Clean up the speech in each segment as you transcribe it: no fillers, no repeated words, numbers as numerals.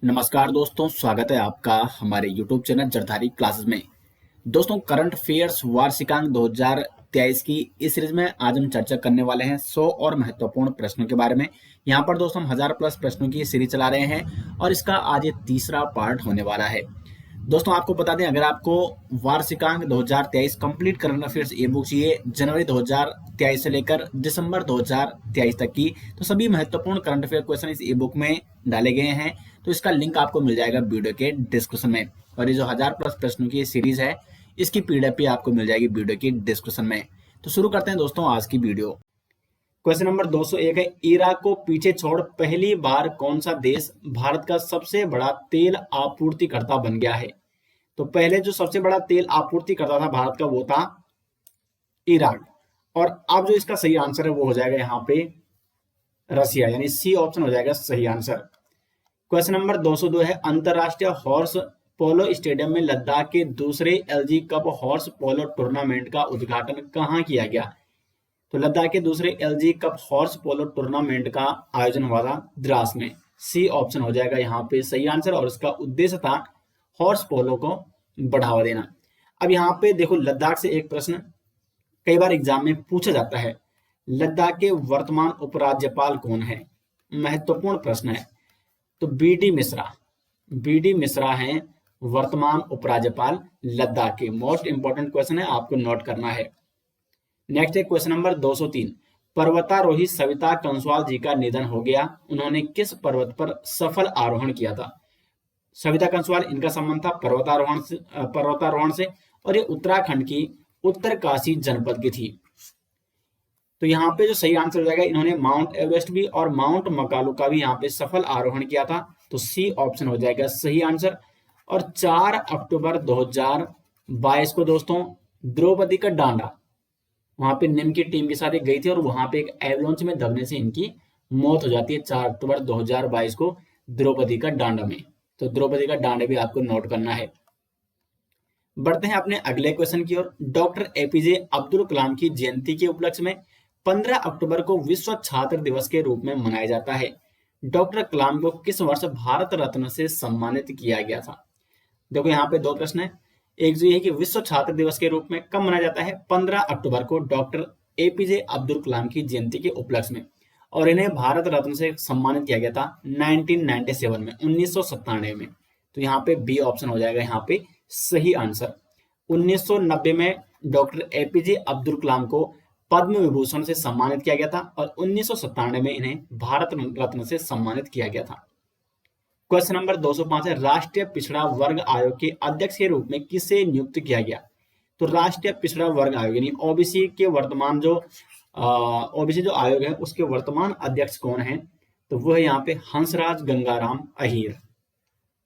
नमस्कार दोस्तों, स्वागत है आपका हमारे YouTube चैनल जरधारी क्लासेस में। दोस्तों, करंट अफेयर्स वार्षिकांक 2023 की इस सीरीज में आज हम चर्चा करने वाले हैं 100 और महत्वपूर्ण प्रश्नों के बारे में। यहाँ पर दोस्तों हम 1000 प्लस प्रश्नों की सीरीज चला रहे हैं और इसका आज ये तीसरा पार्ट होने वाला है। दोस्तों आपको बता दें, अगर आपको वार्षिकांक 2023 कंप्लीट करंट अफेयर्स ई बुक चाहिए जनवरी 2023 से लेकर दिसंबर 2023 तक की, तो सभी महत्वपूर्ण करंट अफेयर क्वेश्चन इस ई बुक में डाले गए हैं। तो इसका लिंक आपको मिल जाएगा वीडियो के डिस्क्रिप्शन में। और ये जो 1000 प्लस प्रश्नों की सीरीज है, इसकी पीडीएफ भी आपको मिल जाएगी वीडियो की डिस्क्रिप्शन में। तो शुरू करते हैं दोस्तों आज की वीडियो। क्वेश्चन नंबर 201 है, इराक को पीछे छोड़ पहली बार कौन सा देश भारत का सबसे बड़ा तेल आपूर्तिकर्ता बन गया है? तो पहले जो सबसे बड़ा तेल आपूर्तिकर्ता था भारत का, वो था इराक। और अब जो इसका सही आंसर है वो हो जाएगा यहाँ पे रसिया, यानी सी ऑप्शन हो जाएगा सही आंसर। क्वेश्चन नंबर 202 है, अंतरराष्ट्रीय हॉर्स पोलो स्टेडियम में लद्दाख के दूसरे LG cup horse polo tournament का उद्घाटन कहाँ किया गया? तो लद्दाख के दूसरे LG cup horse polo tournament का आयोजन हुआ था द्रास में। सी ऑप्शन हो जाएगा यहाँ पे सही आंसर। और इसका उद्देश्य था हॉर्स पोलो को बढ़ावा देना। अब यहाँ पे देखो, लद्दाख से एक प्रश्न कई बार एग्जाम में पूछा जाता है, लद्दाख के वर्तमान उपराज्यपाल कौन है? महत्वपूर्ण प्रश्न है। तो बी डी मिश्रा हैं वर्तमान उपराज्यपाल लद्दाख के। मोस्ट इंपॉर्टेंट क्वेश्चन है, आपको नोट करना है। नेक्स्ट है क्वेश्चन नंबर 203, पर्वतारोही सविता कंसवाल जी का निधन हो गया, उन्होंने किस पर्वत पर सफल आरोहण किया था? सविता कंसवाल, इनका संबंध था पर्वतारोहण से और ये उत्तराखंड की उत्तरकाशी जनपद की थी। तो यहाँ पे जो सही आंसर हो जाएगा, इन्होंने माउंट एवरेस्ट भी और माउंट मकालू का भी यहाँ पे सफल आरोहण किया था। तो सी ऑप्शन हो जाएगा सही आंसर। और 4 अक्टूबर 2022 को दोस्तों द्रौपदी का डांडा, वहां पे निम की टीम के साथ एक गई थी और वहां पे एक एवलांच में दबने से इनकी मौत हो जाती है 4 अक्टूबर 2022 को द्रौपदी का डांडा में। तो द्रौपदी का डांडा भी आपको नोट करना है। बढ़ते हैं अपने अगले क्वेश्चन की ओर। डॉक्टर एपीजे अब्दुल कलाम की जयंती के उपलक्ष्य में 15 अक्टूबर को विश्व छात्र दिवस के रूप में मनाया जाता है। डॉक्टर कलाम को किस वर्ष भारत रत्न से सम्मानित किया गया था? देखो यहाँ पे दो प्रश्न है। एक जो ये है कि विश्व छात्र दिवस के रूप में कब मनाया जाता है? 15 अक्टूबर को डॉक्टर एपीजे अब्दुल कलाम की जयंती के उपलक्ष्य में। और इन्हें भारत रत्न से सम्मानित किया गया था 1997 में, 1997 में। तो यहाँ पे बी ऑप्शन हो जाएगा यहाँ पे सही आंसर। 1990 में डॉक्टर एपीजे अब्दुल कलाम को पद्म विभूषण से सम्मानित किया गया था और 1997 में इन्हें भारत रत्न से सम्मानित किया गया था। क्वेश्चन नंबर 205 है, राष्ट्रीय पिछड़ा वर्ग आयोग के अध्यक्ष के रूप में किसे नियुक्त किया गया? तो राष्ट्रीय पिछड़ा वर्ग आयोग यानी ओबीसी के वर्तमान जो ओबीसी जो आयोग है उसके वर्तमान अध्यक्ष कौन है? तो वो है यहाँ पे हंसराज गंगाराम अहीर।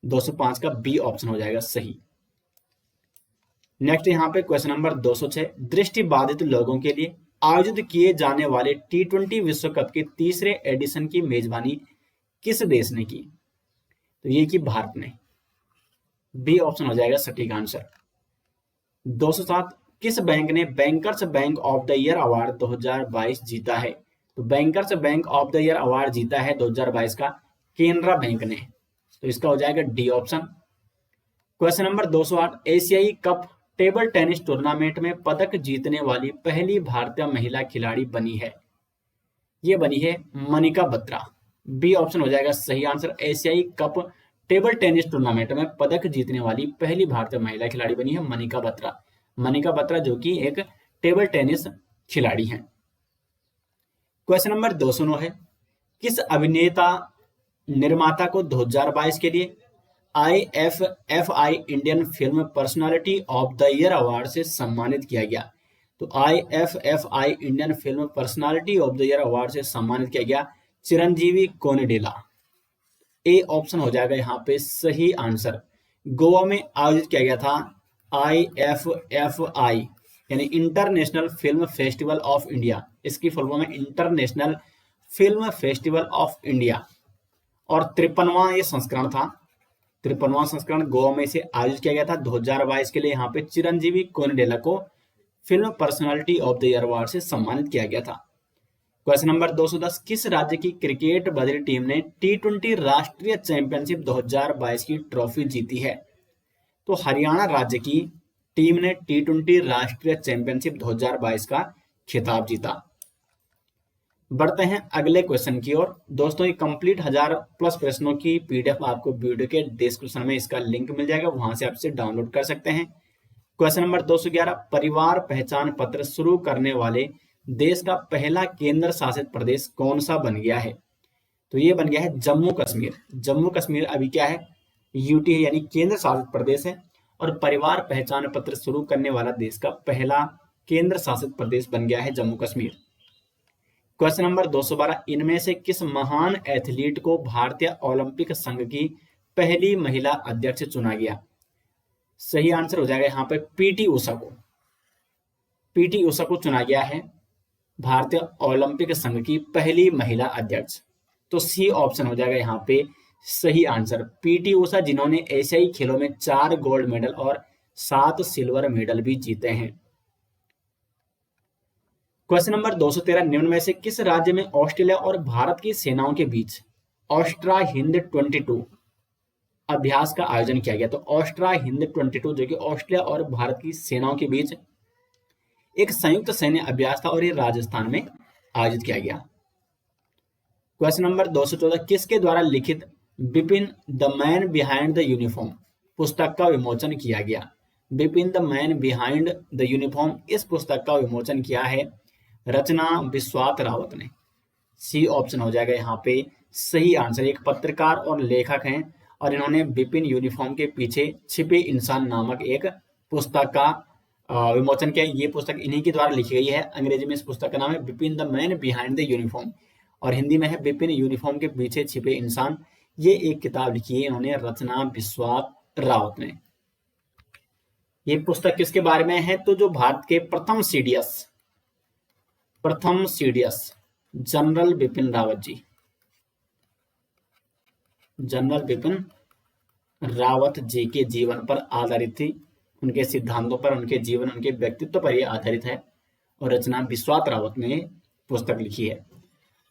205 का बी ऑप्शन हो जाएगा सही। नेक्स्ट यहाँ पे क्वेश्चन नंबर 206, दृष्टि बाधित लोगों के लिए आयोजित किए जाने वाले T20 विश्व कप के तीसरे एडिशन की मेजबानी किस देश ने की? तो ये की भारत ने। बी ऑप्शन हो जाएगा सटीक आंसर। 207, किस बैंक ने bankers bank of the year award 2022 जीता है? तो bankers bank of the year award जीता है 2022 का केनरा बैंक ने। तो इसका हो जाएगा डी ऑप्शन। क्वेश्चन नंबर 208, एशियाई कप टेबल टेनिस टूर्नामेंट में पदक जीतने वाली पहली भारतीय महिला खिलाड़ी बनी है? ये बनी है मनिका बत्रा। बी ऑप्शन हो जाएगा सही आंसर। एशियाई कप टेबल टेनिस टूर्नामेंट में पदक जीतने वाली पहली भारतीय महिला खिलाड़ी बनी है मनिका बत्रा। मनिका बत्रा जो कि एक टेबल टेनिस खिलाड़ी हैं। क्वेश्चन नंबर 209 है, किस अभिनेता निर्माता को 2022 के लिए IFFI Indian film personality of the year award से सम्मानित किया गया? तो IFFI Indian film personality of the year award से सम्मानित किया गया चिरंजीवी कोनिडेला। ए ऑप्शन हो जाएगा यहाँ पे सही आंसर। गोवा में आयोजित किया गया था IFFI यानी international film festival of India. इसकी फुल फॉर्म है international film festival of India. और 53वां ये संस्करण था। 53वां संस्करण गोवा में इसे आयोजित किया गया था 2022 के लिए। यहाँ पे चिरंजीवी कोनिडेला को film personality of the year award से सम्मानित किया गया था। क्वेश्चन नंबर 210, किस राज्य की क्रिकेट बधिर टीम ने T20 राष्ट्रीय चैंपियनशिप 2022 की ट्रॉफी जीती है? तो हरियाणा राज्य की टीम ने T20 राष्ट्रीय चैंपियनशिप 2022 का खिताब जीता। बढ़ते हैं अगले क्वेश्चन की ओर। दोस्तों, ये कंप्लीट 1000+ प्रश्नों की पीडीएफ आपको वीडियो के डिस्क्रिप्शन में इसका लिंक मिल जाएगा, वहां से आपसे डाउनलोड कर सकते हैं। क्वेश्चन नंबर 211, परिवार पहचान पत्र शुरू करने वाले देश का पहला केंद्र शासित प्रदेश कौन सा बन गया है? तो ये बन गया है जम्मू कश्मीर। जम्मू कश्मीर अभी क्या है? यूटी है, यानी केंद्र शासित प्रदेश है, और परिवार पहचान पत्र शुरू करने वाला देश का पहला केंद्र शासित प्रदेश बन गया है जम्मू कश्मीर। क्वेश्चन नंबर 212, इनमें से किस महान एथलीट को भारतीय ओलंपिक संघ की पहली महिला अध्यक्ष चुना गया? सही आंसर हो जाएगा यहाँ पे पीटी उषा को। पीटी उषा को चुना गया है भारतीय ओलंपिक संघ की पहली महिला अध्यक्ष। तो सी ऑप्शन हो जाएगा यहाँ पे सही आंसर, पीटी उषा, जिन्होंने एशियाई खेलों में 4 गोल्ड मेडल और 7 सिल्वर मेडल भी जीते हैं। क्वेश्चन नंबर 213, निम्न में से किस राज्य में ऑस्ट्रेलिया और भारत की सेनाओं के बीच ऑस्ट्रा हिंद 22 अभ्यास का आयोजन किया गया? तो ऑस्ट्रा हिंद 22 जो कि ऑस्ट्रेलिया और भारत की सेनाओं के बीच एक संयुक्त सैन्य अभ्यास था और ये राजस्थान में आयोजित किया गया। क्वेश्चन नंबर 214, किसके द्वारा लिखित Bipin the man behind the uniform पुस्तक का विमोचन किया गया? Bipin the man behind the uniform, इस पुस्तक का विमोचन किया है रचना बिस्वात रावत ने। सी ऑप्शन हो जाएगा यहाँ पे सही आंसर। एक पत्रकार और लेखक हैं और इन्होंने बिपिन यूनिफॉर्म के पीछे छिपे इंसान नामक एक पुस्तक का विमोचन किया। ये पुस्तक इन्हीं के द्वारा लिखी गई है। अंग्रेजी में इस पुस्तक का नाम है Bipin the man behind the uniform और हिंदी में है बिपिन यूनिफॉर्म के पीछे छिपे इंसान। ये एक किताब लिखी है इन्होंने रचना बिस्वात रावत ने। ये पुस्तक किसके बारे में है? तो जो भारत के प्रथम CDS general Bipin Rawat ji, general Bipin Rawat ji के जीवन पर आधारित थी, उनके सिद्धांतों पर, उनके जीवन, उनके व्यक्तित्व पर यह आधारित है और रचना बिस्वात रावत ने पुस्तक लिखी है।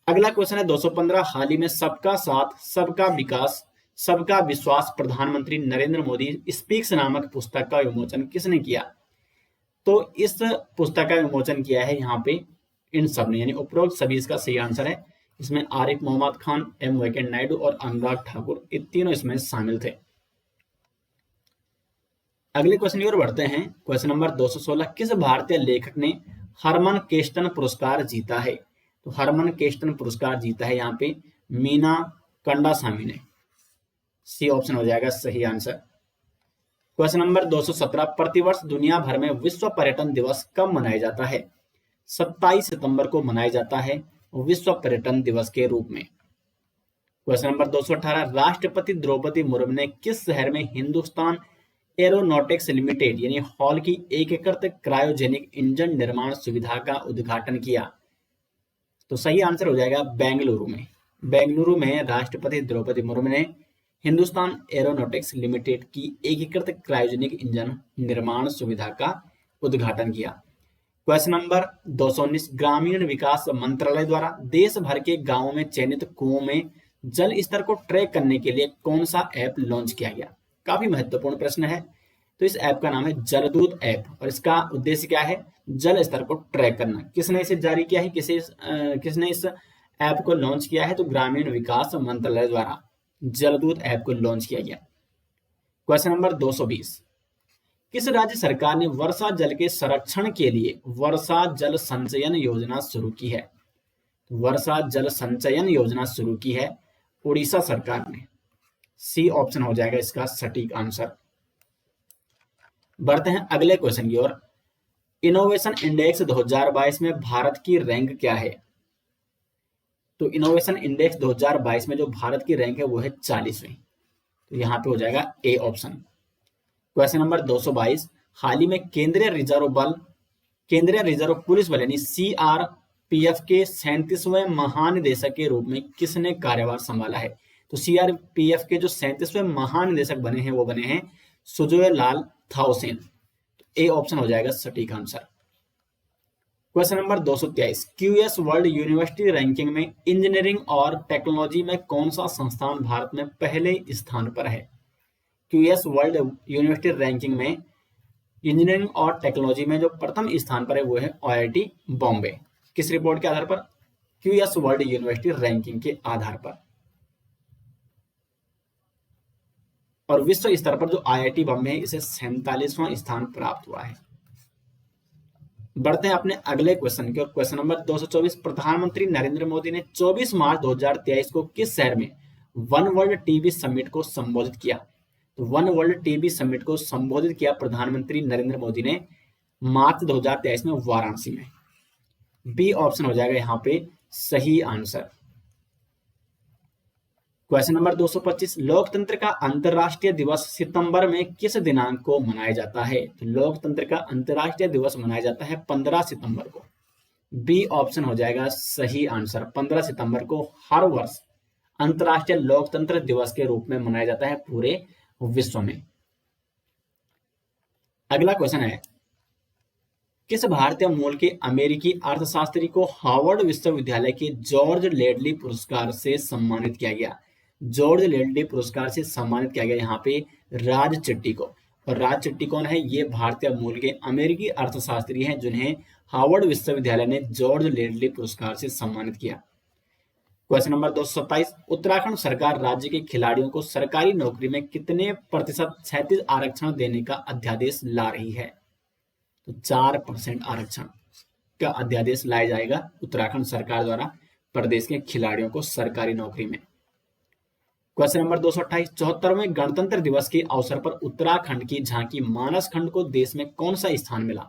अगला क्वेश्चन है 215, हाल ही में सबका साथ सबका विकास सबका विश्वास प्रधानमंत्री नरेंद्र मोदी स्पीक्स नामक पुस्तक का विमोचन किसने किया? तो इस पुस्तक का विमोचन किया है यहाँ पे इन सब ने, यानी उपरोक्त सभी इसका सही आंसर है। इसमें आरिफ मोहम्मद खान, एम वेंकैया नायडू और अनुराग ठाकुर, ये तीनों इसमें शामिल थे। अगले क्वेश्चन की ओर बढ़ते हैं। क्वेश्चन नंबर 216, किस भारतीय लेखक ने हरमन केस्टन पुरस्कार जीता है? तो हरमन केस्टन पुरस्कार जीता है यहाँ पे मीना कंडासामी ने। सी ऑप्शन हो जाएगा सही आंसर। क्वेश्चन नंबर 217, प्रतिवर्ष दुनिया भर में विश्व पर्यटन दिवस कब मनाया जाता है? 27 सितंबर को मनाया जाता है विश्व पर्यटन दिवस के रूप में। क्वेश्चन नंबर 218, राष्ट्रपति द्रौपदी मुर्मू ने किस शहर में हिंदुस्तान एरोनॉटिक्स लिमिटेड यानी हॉल की एकीकृत क्रायोजेनिक इंजन निर्माण सुविधा का उद्घाटन किया? तो सही आंसर हो जाएगा बेंगलुरु में। बेंगलुरु में राष्ट्रपति द्रौपदी मुर्मू ने हिंदुस्तान एरोनॉटिक्स लिमिटेड की एकीकृत क्रायोजेनिक इंजन निर्माण सुविधा का उद्घाटन किया। क्वेश्चन नंबर 219, ग्रामीण विकास मंत्रालय द्वारा देश भर के गांवों में चयनित कुओं में जल स्तर को ट्रैक करने के लिए कौन सा ऐप लॉन्च किया गया? काफी महत्वपूर्ण प्रश्न है। तो इस ऐप का नाम है जलदूत ऐप और इसका उद्देश्य क्या है? जल स्तर को ट्रैक करना। किसने इसे जारी किया है? किसने इस ऐप को लॉन्च किया है? तो ग्रामीण विकास मंत्रालय द्वारा जलदूत ऐप को लॉन्च किया गया। क्वेश्चन नंबर 220, किस राज्य सरकार ने वर्षा जल के संरक्षण के लिए वर्षा जल संचयन योजना शुरू की है? वर्षा जल संचयन योजना शुरू की है उड़ीसा सरकार ने। सी ऑप्शन हो जाएगा इसका सटीक आंसर। बढ़ते हैं अगले क्वेश्चन की ओर। इनोवेशन इंडेक्स 2022 में भारत की रैंक क्या है? तो इनोवेशन इंडेक्स 2022 में जो भारत की रैंक है वो है 40वीं। तो यहां पे हो जाएगा ए ऑप्शन। क्वेश्चन नंबर 222, हाल ही में केंद्रीय रिजर्व पुलिस बल यानी सीआरपीएफ के 37वें महानिदेशक के रूप में किसने कार्यभार संभाला है? तो सीआरपीएफ के जो 37वें महानिदेशक बने हैं वो बने हैं सुजय लाल थाउसेन। तो ए ऑप्शन हो जाएगा सटीक answer. Question number 223, QS world university ranking में इंजीनियरिंग और टेक्नोलॉजी में कौन सा संस्थान भारत में पहले स्थान पर है? क्यूएस वर्ल्ड यूनिवर्सिटी रैंकिंग में इंजीनियरिंग और टेक्नोलॉजी में जो प्रथम स्थान पर है वो है आईआईटी बॉम्बे। किस रिपोर्ट के आधार पर? क्यूएस वर्ल्ड यूनिवर्सिटी रैंकिंग के आधार पर। और विश्व स्तर पर जो आईआईटी बॉम्बे है इसे 47वां स्थान प्राप्त हुआ है। बढ़ते हैं अपने अगले क्वेश्चन की ओर। क्वेश्चन नंबर 224, प्रधानमंत्री नरेंद्र मोदी ने 24 मार्च 2023 को किस शहर में वन वर्ल्ड टीबी समिट को संबोधित किया? तो वन वर्ल्ड टीबी समिट को संबोधित किया प्रधानमंत्री नरेंद्र मोदी ने मार्च 2023 में वाराणसी में। बी ऑप्शन हो जाएगा यहाँ पे सही आंसर। क्वेश्चन नंबर 225, लोकतंत्र का अंतर्राष्ट्रीय दिवस सितंबर में किस दिनांक को मनाया जाता है? तो लोकतंत्र का अंतर्राष्ट्रीय दिवस मनाया जाता है 15 सितंबर को। बी ऑप्शन हो जाएगा सही आंसर। 15 सितंबर को हर वर्ष अंतर्राष्ट्रीय लोकतंत्र दिवस के रूप में मनाया जाता है पूरे विश्व में। अगला क्वेश्चन है, किस भारतीय मूल के अमेरिकी अर्थशास्त्री को हार्वर्ड विश्वविद्यालय के जॉर्ज लेडली पुरस्कार से सम्मानित किया गया? जॉर्ज लेडली पुरस्कार से सम्मानित किया गया यहाँ पे राज चिट्टी को। और राज चिट्टी कौन है? ये भारतीय मूल के अमेरिकी अर्थशास्त्री हैं जिन्हें हार्वर्ड विश्वविद्यालय ने जॉर्ज लेडली पुरस्कार से सम्मानित किया। क्वेश्चन नंबर 227, उत्तराखंड सरकार राज्य के खिलाड़ियों को सरकारी नौकरी में कितने प्रतिशत क्षैतिज आरक्षण देने का अध्यादेश ला रही है? तो 4% आरक्षण का अध्यादेश लाया जाएगा उत्तराखंड सरकार द्वारा प्रदेश के खिलाड़ियों को सरकारी नौकरी में। क्वेश्चन नंबर 228, 74वें गणतंत्र दिवस के अवसर पर उत्तराखंड की झांकी मानस खंड को देश में कौन सा स्थान मिला?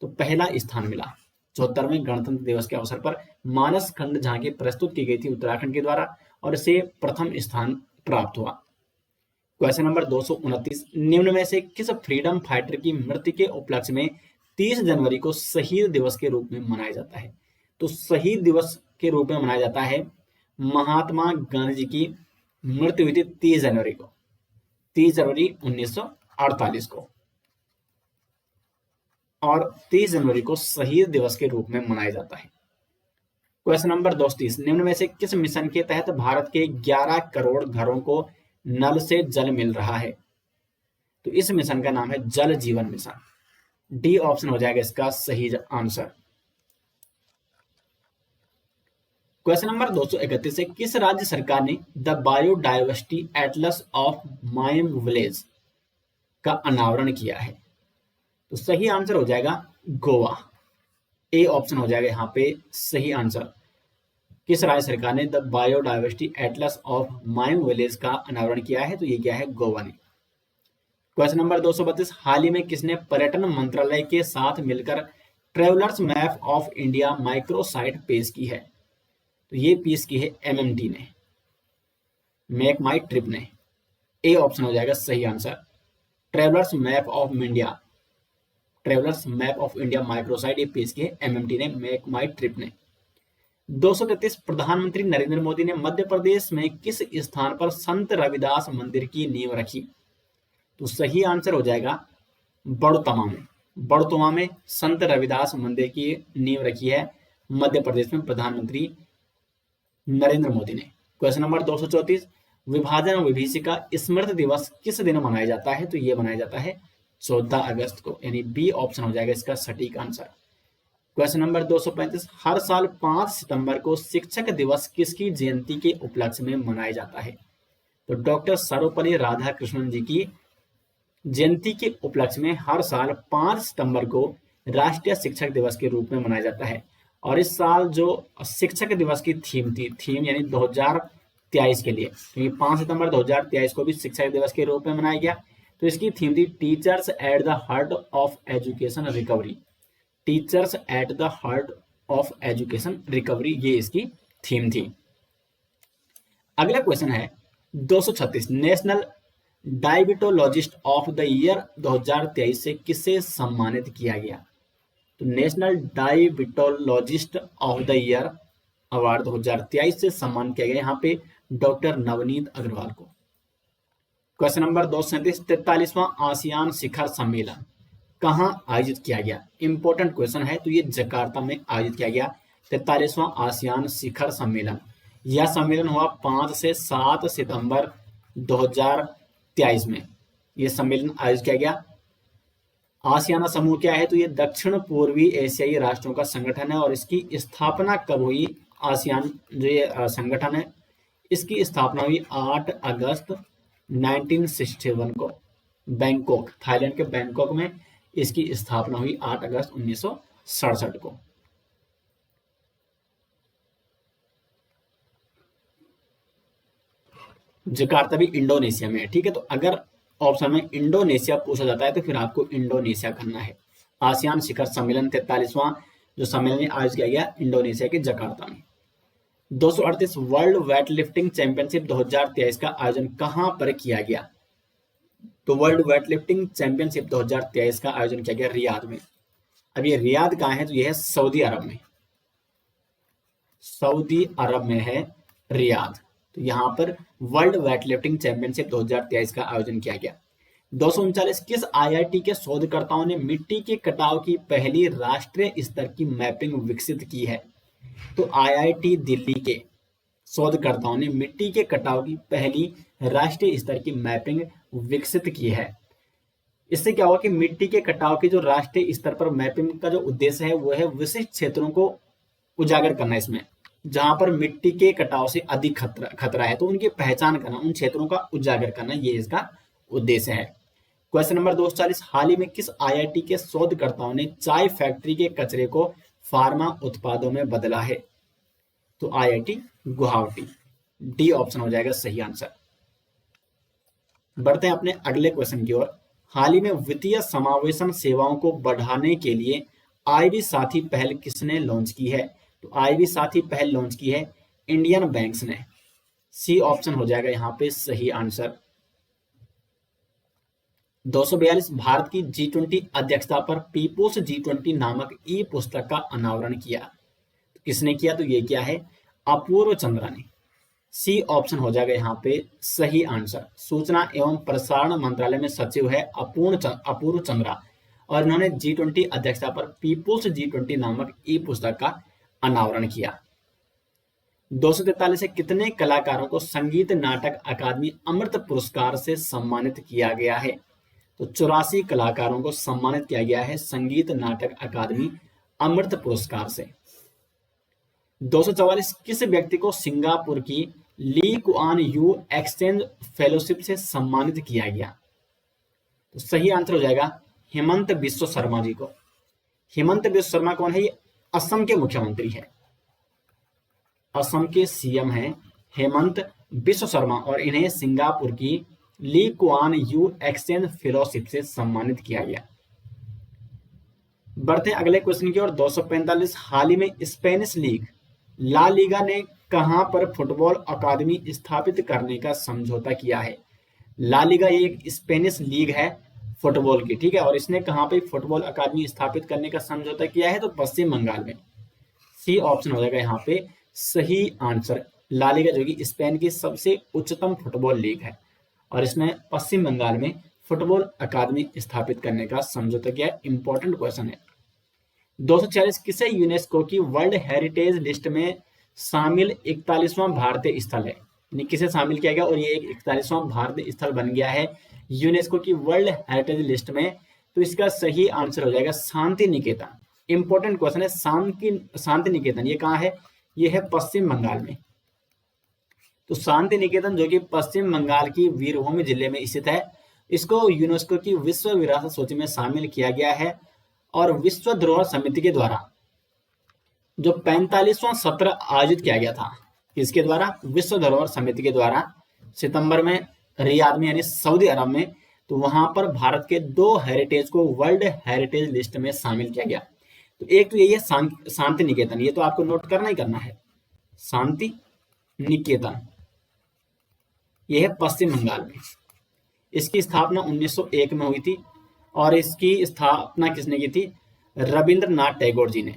तो पहला स्थान मिला। 74वें गणतंत्र दिवस के अवसर पर मानस खंड झांकी प्रस्तुत की गई थी उत्तराखंड के द्वारा और इसे प्रथम स्थान प्राप्त हुआ। क्वेश्चन नंबर 229, निम्न में से किस फ्रीडम फाइटर की मृत्यु के उपलक्ष्य में 30 जनवरी को शहीद दिवस के रूप में मनाया जाता है? तो शहीद दिवस के रूप में मनाया जाता है महात्मा गांधी जी की मृत्यु हुई थी 30 जनवरी को, 30 जनवरी 1948 को, और 30 जनवरी को शहीद दिवस के रूप में मनाया जाता है। क्वेश्चन नंबर 230, निम्न में से किस मिशन के तहत भारत के 11 करोड़ घरों को नल से जल मिल रहा है? तो इस मिशन का नाम है जल जीवन मिशन। डी ऑप्शन हो जाएगा इसका सही आंसर। क्वेश्चन नंबर 231 से किस राज्य सरकार ने the biodiversity Atlas of mime village का अनावरण किया है? तो सही आंसर हो जाएगा गोवा। ए ऑप्शन हो जाएगा यहाँ पे सही आंसर। किस राज्य सरकार ने the biodiversity Atlas of mime village का अनावरण किया है? तो ये क्या है? गोवा ने। क्वेश्चन नंबर 232, हाल ही में किसने पर्यटन मंत्रालय के साथ मिलकर travellers map of India microsite पेश की है? तो ये पेश की है एमएमटी ने, मेक माई ट्रिप ने। ए ऑप्शन हो जाएगा सही answer. Travellers map of India, travellers map of India microsite ये पेश की है एमएमटी ने, मेक माई ट्रिप ने। 233, प्रधानमंत्री नरेंद्र मोदी ने मध्य प्रदेश में किस स्थान पर संत रविदास मंदिर की नींव रखी? तो सही आंसर हो जाएगा बड़तमा में। बड़तमा में संत रविदास मंदिर की नींव रखी है मध्य प्रदेश में प्रधानमंत्री नरेंद्र मोदी ने। क्वेश्चन नंबर 234, विभाजन और विभीषिका स्मृति दिवस किस दिन मनाया जाता है? तो ये मनाया जाता है 14 अगस्त को, यानी बी ऑप्शन हो जाएगा इसका सटीक आंसर। क्वेश्चन नंबर 235, हर साल 5 सितंबर को शिक्षक दिवस किसकी जयंती के उपलक्ष्य में मनाया जाता है? तो डॉक्टर सर्वपल्ली राधाकृष्णन जी की जयंती के उपलक्ष्य में हर साल 5 सितंबर को राष्ट्रीय शिक्षक दिवस के रूप में मनाया जाता है। और इस साल जो शिक्षक दिवस की थीम थी, थीम यानी 2023 के लिए, क्योंकि 5 सितंबर 2023 को भी शिक्षक दिवस के रूप में मनाया गया, तो इसकी थीम थी teachers at the heart of education recovery. Teachers at the heart of education recovery, ये इसकी थीम थी। अगला क्वेश्चन है 236, national diabetologist of the year 2023 से किसे सम्मानित किया गया? तो national diabetologist of the year award 2023 से सम्मान किया गया यहाँ पे डॉक्टर नवनीत अग्रवाल को। क्वेश्चन नंबर 237, 43वां आसियान शिखर सम्मेलन कहाँ आयोजित किया गया? इंपॉर्टेंट क्वेश्चन है। तो ये जकार्ता में आयोजित किया गया 43वां आसियान शिखर सम्मेलन। यह सम्मेलन हुआ 5 से 7 सितंबर 2023 में यह सम्मेलन आयोजित किया गया। आसियाना समूह क्या है? तो ये दक्षिण पूर्वी एशियाई राष्ट्रों का संगठन है और इसकी स्थापना कब हुई? आसियान जो ये संगठन है, इसकी स्थापना हुई 8 अगस्त 1961 को बैंकॉक, थाईलैंड के बैंकॉक में इसकी स्थापना हुई 8 अगस्त 1967 को। जकार्ता भी इंडोनेशिया में है, ठीक है। तो अगर ऑप्शन में इंडोनेशिया पूछा जाता है तो फिर आपको इंडोनेशिया करना है। आसियान शिखर सम्मेलन 43वां जो सम्मेलन आयोजित किया गया इंडोनेशिया के जकार्ता में। 238 वर्ल्ड वेट लिफ्टिंग चैंपियनशिप 2023 का आयोजन कहां पर किया गया? तो वर्ल्ड वेट लिफ्टिंग चैंपियनशिप 2023 का आयोजन किया गया रियाद में। अब ये रियाद कहाँ है? तो यह है सऊदी अरब में, सऊदी अरब में है रियाद। तो यहाँ पर वर्ल्ड वेट लिफ्टिंग चैंपियनशिप 2023 का आयोजन किया गया। 239 किस आईआईटी के शोधकर्ताओं ने मिट्टी के कटाव की पहली राष्ट्रीय स्तर की मैपिंग विकसित की है? तो आईआईटी दिल्ली के शोधकर्ताओं ने मिट्टी के कटाव की पहली राष्ट्रीय स्तर की मैपिंग विकसित की है। इससे क्या होगा कि मिट्टी के कटाव की जो राष्ट्रीय स्तर पर मैपिंग का जो उद्देश्य है वो है विशिष्ट क्षेत्रों को उजागर करना, इसमें जहां पर मिट्टी के कटाव से अधिक खतरा है तो उनकी पहचान करना, उन क्षेत्रों का उजागर करना, ये इसका उद्देश्य है। क्वेश्चन नंबर 240 हाल ही में किस आईआईटी के शोधकर्ताओं ने चाय फैक्ट्री के कचरे को फार्मा उत्पादों में बदला है? तो आईआईटी गुवाहाटी, डी ऑप्शन हो जाएगा सही आंसर। बढ़ते हैं अपने अगले क्वेश्चन की ओर। हाल ही में वित्तीय समावेशन सेवाओं को बढ़ाने के लिए आईबी साथी पहल किसने लॉन्च की है? तो आईबी साथी पहल लॉन्च की है इंडियन बैंक्स ने, सी ऑप्शन हो जाएगा यहाँ पे सही आंसर। 242 भारत की G20 अध्यक्षता पर पीपुल्स G20 नामक ई पुस्तक का अनावरण किया। तो किसने किया? तो ये क्या है? अपूर्व चंद्रा ने, सी ऑप्शन हो जाएगा यहाँ पे सही आंसर। सूचना एवं प्रसारण मंत्रालय में सचिव है अपूर्व चंद्रा और इन्होंने G20 अध्यक्षता पर पीपुल्स G20 नामक ई पुस्तक का अनावरण किया। 243 से कितने कलाकारों को संगीत नाटक अकादमी अमृत पुरस्कार से सम्मानित किया गया है? तो 84 कलाकारों को सम्मानित किया गया है संगीत नाटक अकादमी अमृत पुरस्कार से। 244 किस व्यक्ति को सिंगापुर की Lee Kuan Yew Exchange Fellowship से सम्मानित किया गया? तो सही आंसर हो जाएगा हेमंत बिश्व शर्मा जी को। हेमंत बिश्व शर्मा कौन है? ये असम के मुख्यमंत्री है, असम के सीएम हैं हेमंत बिश्व शर्मा और इन्हें सिंगापुर की Lee Kuan Yew Exchange Fellowship से सम्मानित किया गया। बढ़ते अगले क्वेश्चन की ओर। 245 हाल ही में स्पेनिश लीग ला लीगा ने कहां पर फुटबॉल अकादमी स्थापित करने का समझौता किया है? ला लीगा ये एक स्पेनिश लीग है फुटबॉल की, ठीक है, और इसने कहां पे फुटबॉल अकादमी स्थापित करने का समझौता किया है? तो पश्चिम बंगाल में, सी ऑप्शन हो जाएगा यहाँ पे सही आंसर। ला लीगा जो कि स्पेन की सबसे उच्चतम फुटबॉल लीग है और इसने पश्चिम बंगाल में फुटबॉल अकादमी स्थापित करने का समझौता किया। इंपॉर्टेंट क्वेश्चन है। 246 किसे यूनेस्को की वर्ल्ड हेरिटेज लिस्ट में शामिल 41वां भारतीय स्थल है? किसे शामिल किया गया और ये एक 41वां भारतीय स्थल बन गया है यूनेस्को की वर्ल्ड हेरिटेज लिस्ट में? तो इसका सही आंसर हो जाएगा शांति निकेतन। इंपॉर्टेंट क्वेश्चन है। शांति निकेतन ये कहाँ है? ये है पश्चिम बंगाल में। तो शांति निकेतन जो कि पश्चिम बंगाल की वीरभूमि जिले में स्थित है, इसको यूनेस्को की विश्व विरासत सूची में शामिल किया गया है और विश्व धरोहर समिति के द्वारा जो 45वां सत्र आयोजित किया गया था, इसके द्वारा विश्व धरोहर समिति के द्वारा सितंबर में रियाद में यानी सऊदी अरब में, तो वहां पर भारत के 2 हेरिटेज को वर्ल्ड हेरिटेज लिस्ट में शामिल किया गया। तो एक तो यही है शांति निकेतन, ये तो आपको नोट करना ही करना है। शांति निकेतन यह है पश्चिम बंगाल में। इसकी स्थापना 1901 में हुई थी और इसकी स्थापना किसने की थी? रविंद्रनाथ टैगोर जी ने।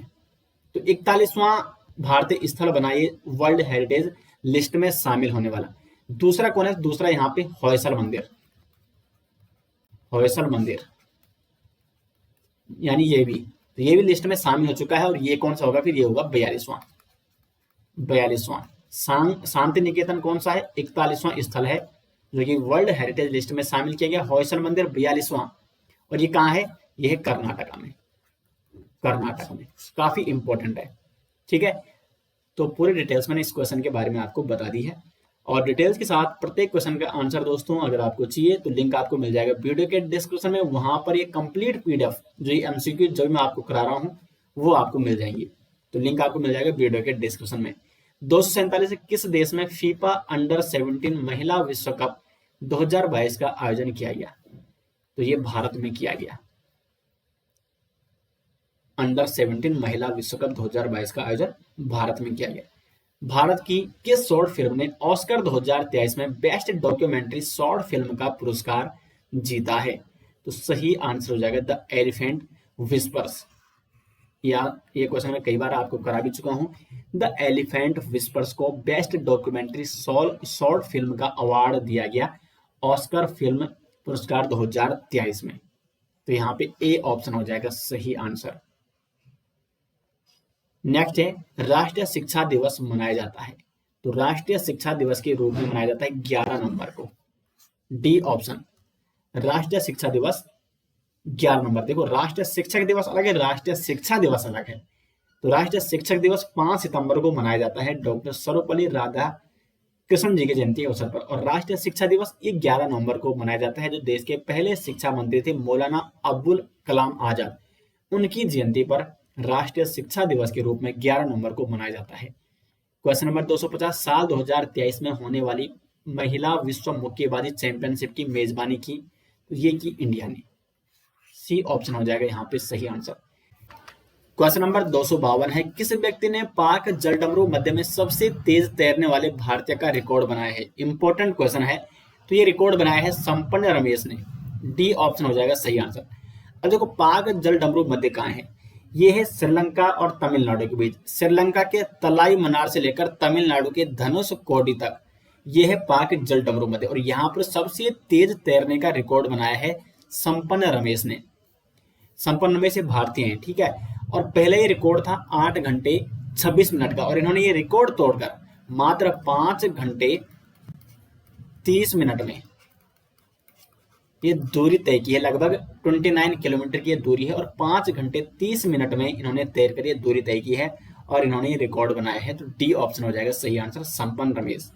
तो 41वां भारतीय स्थल बना ये वर्ल्ड हेरिटेज लिस्ट में शामिल होने वाला। दूसरा कौन है? दूसरा यहाँ पे होयसल मंदिर, होयसल मंदिर यानी ये भी, तो ये भी लिस्ट में शामिल हो चुका है। और ये कौन सा होगा फिर, ये होगा 42वां। शांति निकेतन कौन सा है, 41वां स्थल है जो कि वर्ल्ड हेरिटेज लिस्ट में शामिल किया गया। होयसल मंदिर 42वां, और ये कहाँ है, ये है कर्नाटका में। काफी इंपॉर्टेंट है, ठीक है। तो पूरी डिटेल्स मैंने इस क्वेश्चन के बारे में आपको बता दी है, और डिटेल्स के साथ प्रत्येक क्वेश्चन का आंसर दोस्तों अगर आपको चाहिए तो लिंक आपको मिल जाएगा वीडियो के डिस्क्रिप्शन में। वहां पर ये कंप्लीट पीडीएफ जो ये एमसीक्यू जो मैं आपको करा रहा हूँ वो आपको मिल जाएंगी, तो लिंक आपको मिल जाएगा वीडियो के डिस्क्रिप्शन में। 247 किस देश में फीफा अंडर 17 महिला विश्व कप 2022 का आयोजन किया गया, तो ये भारत में किया गया। अंडर 17 महिला विश्व कप 2022 का आयोजन भारत में किया गया। भारत की किस शॉर्ट फिल्म ने ऑस्कर 2023 में बेस्ट डॉक्यूमेंट्री शॉर्ट फिल्म का पुरस्कार जीता है, तो सही आंसर हो जाएगा द एलिफेंट विस्पर्स। या ये क्वेश्चन मैं कई बार आपको करा भी चुका हूं। द एलिफेंट विस्पर्स को बेस्ट डॉक्यूमेंट्री शॉर्ट फिल्म का अवार्ड दिया गया ऑस्कर फिल्म पुरस्कार 2023 में, तो यहाँ पे ए ऑप्शन हो जाएगा सही आंसर। नेक्स्ट है, राष्ट्रीय शिक्षा दिवस मनाया जाता है, तो राष्ट्रीय शिक्षा दिवस के रूप में मनाया जाता है 11 नवंबर को। डी ऑप्शन, राष्ट्रीय शिक्षा दिवस 11 नवंबर। देखो राष्ट्रीय शिक्षक दिवस अलग है, राष्ट्रीय शिक्षा दिवस अलग है। तो राष्ट्रीय शिक्षक दिवस 5 सितंबर को मनाया जाता है डॉक्टर सर्वपल्ली राधा कृष्ण जी की जयंती के अवसर पर, और राष्ट्रीय शिक्षा दिवस 11 नवंबर को मनाया जाता है जो देश के पहले शिक्षा मंत्री थे मौलाना अब्दुल कलाम आजाद, उनकी जयंती पर राष्ट्रीय शिक्षा दिवस के रूप में 11 नवंबर को मनाया जाता है। क्वेश्चन नंबर 250, साल 2023 में होने वाली महिला विश्व मुक्केबाजी चैंपियनशिप की मेजबानी की, तो ये की इंडिया ने। सी ऑप्शन हो जाएगा यहाँ पे सही आंसर। क्वेश्चन नंबर 252 है, किस व्यक्ति ने पाक जलडमरू मध्य में सबसे तेज तैरने वाले भारतीय का रिकॉर्ड बनाया है। इंपॉर्टेंट क्वेश्चन है, तो ये रिकॉर्ड बनाया है संपन्न रमेश ने। डी ऑप्शन हो जाएगा सही आंसर। अब देखो पाक जलडमरू मध्य कहाँ है, ये है श्रीलंका और तमिलनाडु के बीच। श्रीलंका के तलाई मनार से लेकर तमिलनाडु के धनुषकोडी तक ये है पाक जलडमरू मध्य, और यहाँ पर सबसे तेज तैरने का रिकॉर्ड बनाया है संपन्न रमेश ने। संपन्न रमेश भारतीय हैं, ठीक है। और पहले ये रिकॉर्ड था 8 घंटे 26 मिनट का, और इन्होंने ये रिकॉर्ड तोड़कर मात्र 5 घंटे 30 मिनट में ये दूरी तय की है। लगभग 29 किलोमीटर की दूरी है, और 5 घंटे 30 मिनट में इन्होंने तैर कर ये दूरी तय की है, और इन्होंने ये रिकॉर्ड बनाया है। तो डी ऑप्शन हो जाएगा सही आंसर, संपन्न रमेश।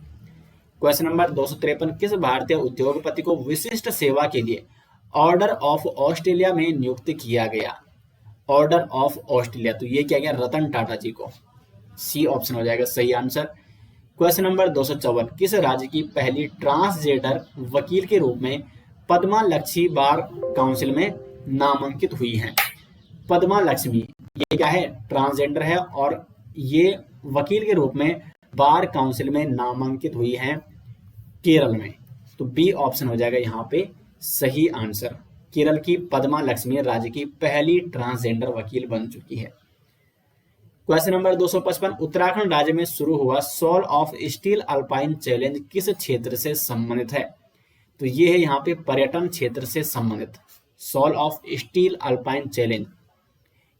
क्वेश्चन नंबर 253, किस भारतीय उद्योगपति को विशिष्ट सेवा के लिए ऑर्डर ऑफ ऑस्ट्रेलिया में नियुक्त किया गया। ऑर्डर ऑफ ऑस्ट्रेलिया, तो ये क्या गया, रतन टाटा जी को। सी ऑप्शन हो जाएगा सही आंसर। क्वेश्चन नंबर 254, किस राज्य की पहली ट्रांसजेंडर वकील के रूप में पद्मा लक्ष्मी बार काउंसिल में नामांकित हुई है। पद्मा लक्ष्मी ये क्या है, ट्रांसजेंडर है, और ये वकील के रूप में बार काउंसिल में नामांकित हुई है केरल में। तो बी ऑप्शन हो जाएगा यहाँ पे सही आंसर। केरल की पद्मा लक्ष्मी राज्य की पहली ट्रांसजेंडर वकील बन चुकी है। क्वेश्चन नंबर 255, उत्तराखंड राज्य में शुरू हुआ Soul of Steel Alpine Challenge किस क्षेत्र से संबंधित है। तो ये है यहाँ पे पर्यटन क्षेत्र से संबंधित। Soul of Steel Alpine Challenge,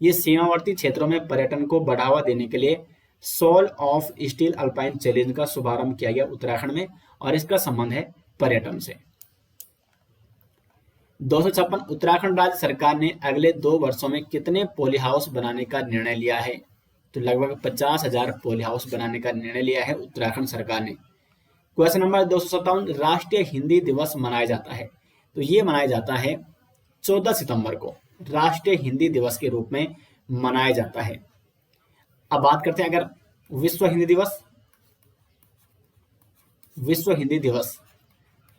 ये सीमावर्ती क्षेत्रों में पर्यटन को बढ़ावा देने के लिए Soul of Steel Alpine Challenge का शुभारंभ किया गया उत्तराखंड में, और इसका संबंध है पर्यटन से। 256, उत्तराखंड राज्य सरकार ने अगले 2 वर्षों में कितने पोली हाउस बनाने का निर्णय लिया है। तो लगभग 50,000 पोली हाउस बनाने का निर्णय लिया है उत्तराखंड सरकार ने। क्वेश्चन नंबर 257, राष्ट्रीय हिंदी दिवस मनाया जाता है। तो ये मनाया जाता है 14 सितंबर को, राष्ट्रीय हिंदी दिवस के रूप में मनाया जाता है। अब बात करते हैं अगर विश्व हिंदी दिवस। विश्व हिंदी दिवस,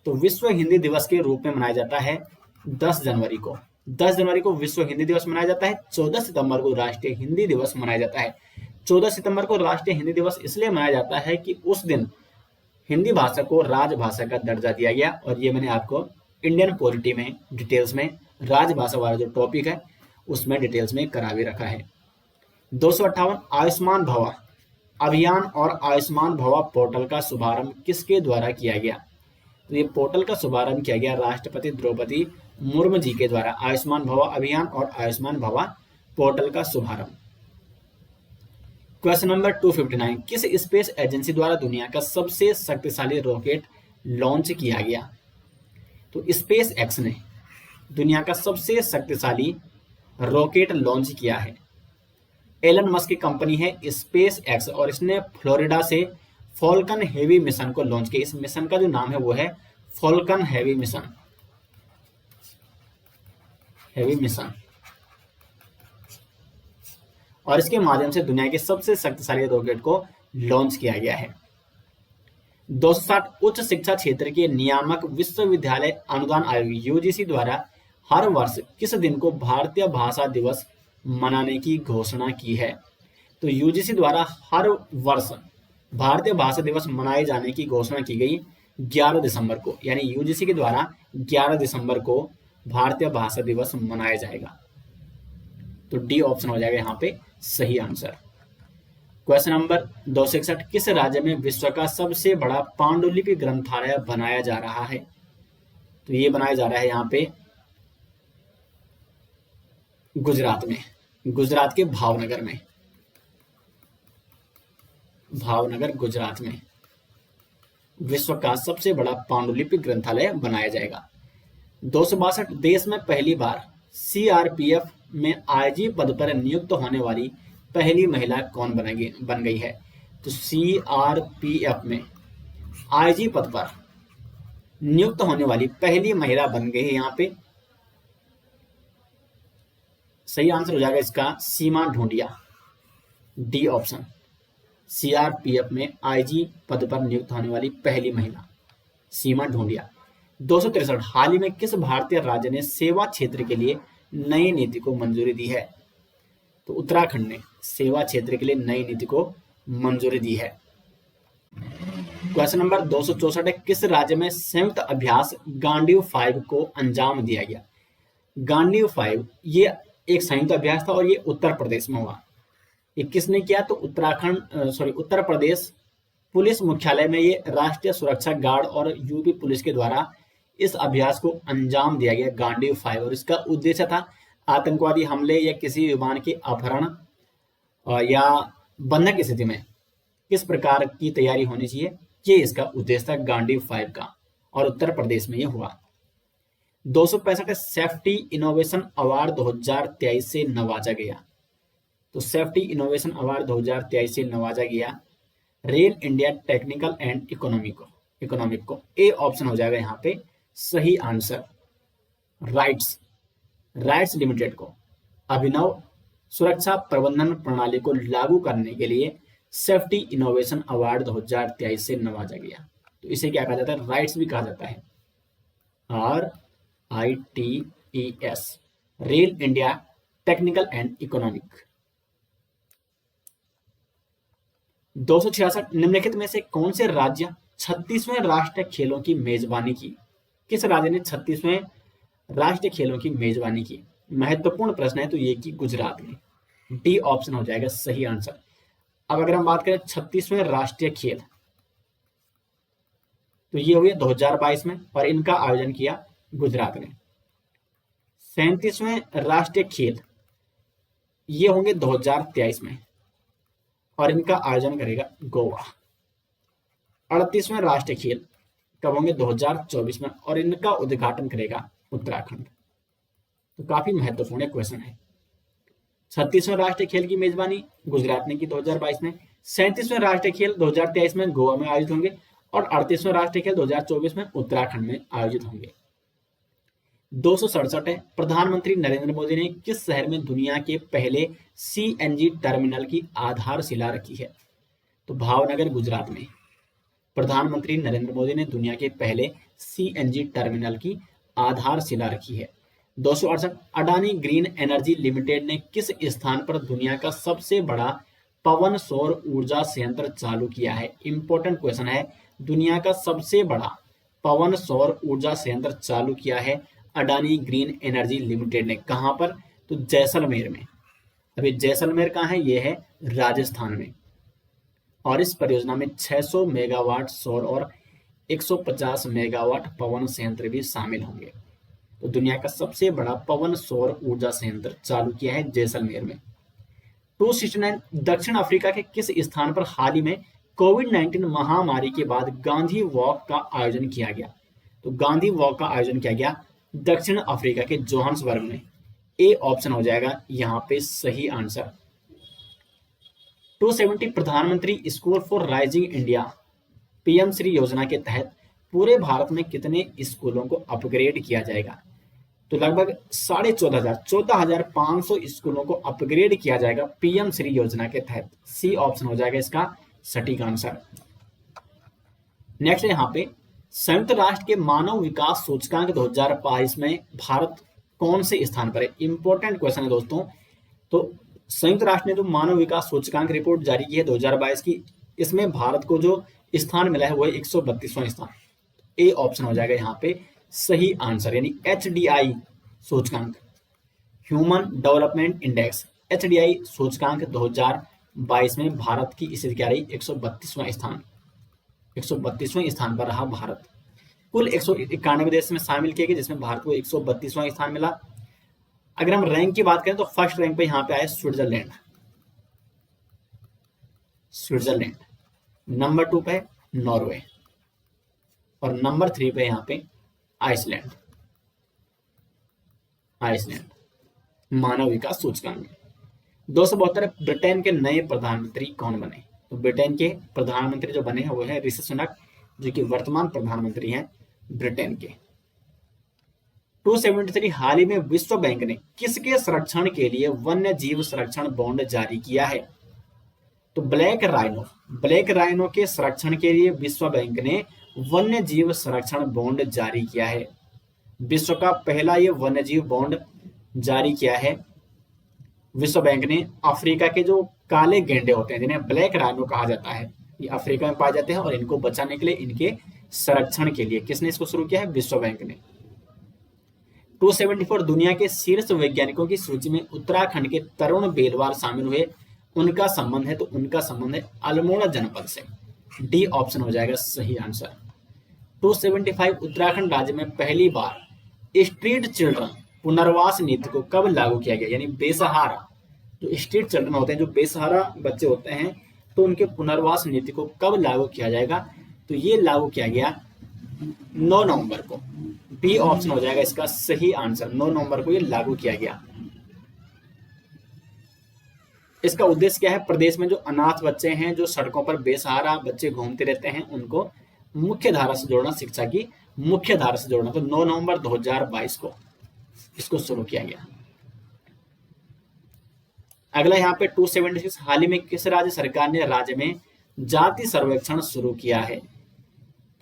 तो विश्व हिंदी दिवस के रूप में मनाया जाता है 10 जनवरी को। 10 जनवरी को विश्व हिंदी दिवस मनाया जाता है। 14 सितंबर को राष्ट्रीय हिंदी दिवस मनाया जाता है। 14 सितंबर को राष्ट्रीय हिंदी दिवस इसलिए मनाया जाता है कि उस दिन हिंदी भाषा को राजभाषा का दर्जा दिया गया, और ये मैंने आपको इंडियन पॉलिटी में डिटेल्स में राजभाषा वाला जो टॉपिक है उसमें डिटेल्स में करा भी रखा है। 258, आयुष्मान भवा अभियान और आयुष्मान भवा पोर्टल का शुभारंभ किसके द्वारा किया गया। तो ये पोर्टल का शुभारंभ किया गया राष्ट्रपति द्रौपदी मुर्मू जी के द्वारा। आयुष्मान भवा अभियान और आयुष्मान भवा पोर्टल का शुभारंभ। क्वेश्चन नंबर 259, किस स्पेस एजेंसी द्वारा दुनिया का सबसे शक्तिशाली रॉकेट लॉन्च किया गया? तो स्पेस एक्स ने दुनिया का सबसे शक्तिशाली रॉकेट लॉन्च किया है। एलन मस्क की कंपनी है स्पेस एक्स और इसने फ्लोरिडा से फॉल्कन हेवी मिशन को लॉन्च किया। इस मिशन का जो नाम है वो है फॉल्कन हेवी मिशन। और इसके माध्यम से दुनिया के सबसे शक्तिशाली रॉकेट को लॉन्च किया गया है। 260 उच्च शिक्षा क्षेत्र के नियामक विश्वविद्यालय अनुदान आयोग यूजीसी द्वारा हर वर्ष किस दिन को भारतीय भाषा दिवस मनाने की घोषणा की है? तो यूजीसी द्वारा हर वर्ष भारतीय भाषा दिवस मनाए जाने की घोषणा की गई 11 दिसंबर को, यानी यूजीसी के द्वारा 11 दिसंबर को भारतीय भाषा दिवस मनाया जाएगा। तो डी ऑप्शन हो जाएगा यहाँ पे सही आंसर। क्वेश्चन नंबर 261, किस राज्य में विश्व का सबसे बड़ा पांडुलिपि ग्रंथालय बनाया जा रहा है? तो ये बनाया जा रहा है यहाँ पे गुजरात में, गुजरात के भावनगर में, भावनगर गुजरात में विश्व का सबसे बड़ा पांडुलिपि ग्रंथालय बनाया जाएगा। 262, देश में पहली बार सीआरपीएफ में आईजी पद पर नियुक्त होने वाली पहली महिला कौन बन गई है? तो सीआरपीएफ में आईजी पद पर नियुक्त होने वाली पहली महिला बन गई है यहाँ पे। सही आंसर हो जाएगा इसका सीमा ढूंढिया, डी ऑप्शन। सीआरपीएफ में आईजी पद पर नियुक्त होने वाली पहली महिला सीमा ढूंढिया। 263, हाल ही में किस भारतीय राज्य ने सेवा क्षेत्र के लिए नई नीति को मंजूरी दी है? तो उत्तराखंड ने सेवा क्षेत्र के लिए नई नीति को मंजूरी दी है। क्वेश्चन नंबर 264, किस राज्य में संयुक्त अभ्यास गांडीव 5 को अंजाम दिया गया? गांडीव 5 ये एक संयुक्त अभ्यास था और ये उत्तर प्रदेश में हुआ। ये किसने किया? तो उत्तर प्रदेश पुलिस मुख्यालय में ये राष्ट्रीय सुरक्षा गार्ड और यूपी पुलिस के द्वारा इस अभ्यास को अंजाम दिया गया गांडीव 5। और इसका उद्देश्य था आतंकवादी हमले या किसी विमान के अपहरण या बंधक स्थिति में किस प्रकार की तैयारी होनी चाहिए, ये इसका उद्देश्य था गांडीव 5 का, और उत्तर प्रदेश में ये हुआ। 265, सेफ्टी इनोवेशन अवार्ड 2023 से नवाजा गया। तो सेफ्टी इनोवेशन अवार्ड 2023 से नवाजा गया rail India technical and economic को। ए ऑप्शन हो जाएगा यहाँ पे सही आंसर। राइट्स लिमिटेड को अभिनव सुरक्षा प्रबंधन प्रणाली को लागू करने के लिए सेफ्टी इनोवेशन अवार्ड 2023 से नवाजा गया। तो इसे क्या कहा जाता है? राइट्स भी कहा जाता है, RITES, rail India technical and economic. 266, निम्नलिखित में से कौन से राज्य 36वें राष्ट्रीय खेलों की मेजबानी की? किस राज्य ने 36वें राष्ट्रीय खेलों की मेजबानी की? महत्वपूर्ण प्रश्न है, तो ये की गुजरात ने। डी ऑप्शन हो जाएगा सही आंसर। अब अगर हम बात करें 36वें राष्ट्रीय खेल, तो ये हुए 2022 में और इनका आयोजन किया गुजरात ने। 37वें राष्ट्रीय खेल ये होंगे 2023 में और इनका आयोजन करेगा गोवा। 38वें राष्ट्रीय खेल कब होंगे? 2024 में और इनका उद्घाटन करेगा उत्तराखंड। तो काफी महत्वपूर्ण क्वेश्चन है। 36वें राष्ट्रीय खेल की मेजबानी गुजरात ने की 2022 में, 37वें राष्ट्रीय खेल 2023 में गोवा में आयोजित होंगे और 38वें राष्ट्रीय खेल 2024 में उत्तराखंड में आयोजित होंगे। 267 है, प्रधानमंत्री नरेंद्र मोदी ने किस शहर में दुनिया के पहले सीएनजी टर्मिनल की आधारशिला रखी है? तो भावनगर गुजरात में प्रधानमंत्री नरेंद्र मोदी ने दुनिया के पहले सीएनजी टर्मिनल की आधारशिला रखी है। 268, अडानी ग्रीन एनर्जी लिमिटेड ने किस स्थान पर दुनिया का सबसे बड़ा पवन सौर ऊर्जा संयंत्र चालू किया है? इंपॉर्टेंट क्वेश्चन है। दुनिया का सबसे बड़ा पवन सौर ऊर्जा संयंत्र चालू किया है अडानी ग्रीन एनर्जी लिमिटेड ने। कहां पर? तो जैसलमेर में। अभी जैसलमेर कहाँ है? ये है राजस्थान में। और इस परियोजना में 600 मेगावाट सौर और 150 मेगावाट पवन संयंत्र भी शामिल होंगे। तो दुनिया का सबसे बड़ा पवन सौर ऊर्जा संयंत्र चालू किया है जैसलमेर में। 269 दक्षिण अफ्रीका के किस स्थान पर हाल ही में कोविड-19 महामारी के बाद गांधी वॉक का आयोजन किया गया? तो गांधी वॉक का आयोजन किया गया दक्षिण अफ्रीका के जोहान्सबर्ग में। ए ऑप्शन हो जाएगा यहां पे सही आंसर। 270 प्रधानमंत्री school for rising India PM Shri योजना के तहत पूरे भारत में कितने स्कूलों को अपग्रेड किया जाएगा? तो लगभग 14,500 स्कूलों को अपग्रेड किया जाएगा पीएम श्री योजना के तहत। सी ऑप्शन हो जाएगा इसका सटीक आंसर। नेक्स्ट है यहाँ पे संयुक्त राष्ट्र के मानव विकास सूचकांक 2022 में भारत कौन से स्थान पर है? इंपॉर्टेंट क्वेश्चन है दोस्तों। तो संयुक्त राष्ट्र ने जो मानव विकास सूचकांक रिपोर्ट जारी की है 2022 की, इसमें भारत को जो स्थान मिला है वो है 132वां स्थान। ए ऑप्शन हो जाएगा यहाँ पे सही आंसर, यानी HDI सूचकांक, ह्यूमन डेवलपमेंट इंडेक्स, HDI सूचकांक 2022 में भारत की स्थिति क्या रही? 132वां स्थान। 132वें स्थान पर रहा भारत। कुल 191 देश में शामिल किए गए जिसमें भारत को 132वां स्थान मिला। अगर हम रैंक की बात करें तो फर्स्ट रैंक पे यहाँ पे आया स्विट्जरलैंड। नंबर 2 पे नॉर्वे और नंबर 3 पे यहाँ पे आइसलैंड। मानव विकास सूचकांक में 272 ब्रिटेन के नए प्रधानमंत्री कौन बने? तो ब्रिटेन के प्रधानमंत्री जो बने हैं वो है ऋषि सुनक, जो कि वर्तमान प्रधानमंत्री हैं ब्रिटेन के। 273 हाल ही में विश्व बैंक ने किसके संरक्षण के लिए वन्य जीव संरक्षण बॉन्ड जारी किया है? तो ब्लैक राइनो के संरक्षण के लिए विश्व बैंक ने वन्य जीव संरक्षण बॉन्ड जारी किया है। विश्व का पहला ये वन्य जीव बॉन्ड जारी किया है विश्व बैंक ने। अफ्रीका के जो काले गेंडे होते हैं जिन्हें ब्लैक राइनो कहा जाता है, ये अफ्रीका में पाए जाते हैं और इनको बचाने के लिए, इनके संरक्षण के लिए किसने इसको शुरू किया है? विश्व बैंक ने। 274 दुनिया के शीर्ष वैज्ञानिकों की सूची में उत्तराखंड के तरुण बेलवार शामिल हुए, उनका संबंध है? तो उनका संबंध है अल्मोड़ा जनपद से। डी ऑप्शन हो जाएगा सही आंसर। 275 उत्तराखंड राज्य में पहली बार स्ट्रीट चिल्ड्रन पुनर्वास नीति को कब लागू किया गया? यानी बेसहारा जो स्ट्रीट चिल्ड्रन होते हैं, जो बेसहारा बच्चे होते हैं, तो उनके पुनर्वास नीति को कब लागू किया जाएगा? तो ये लागू किया गया 9 नवंबर को। बी ऑप्शन हो जाएगा इसका सही आंसर। 9 नवंबर को ये लागू किया गया। इसका उद्देश्य क्या है? प्रदेश में जो अनाथ बच्चे हैं, जो सड़कों पर बेसहारा बच्चे घूमते रहते हैं, उनको मुख्य धारा से जोड़ना, शिक्षा की मुख्य धारा से जोड़ना। तो 9 नवंबर 2022 को इसको शुरू किया गया। अगला यहाँ पे 276 हाल ही में किस राज्य सरकार ने राज्य में जाति सर्वेक्षण शुरू किया है?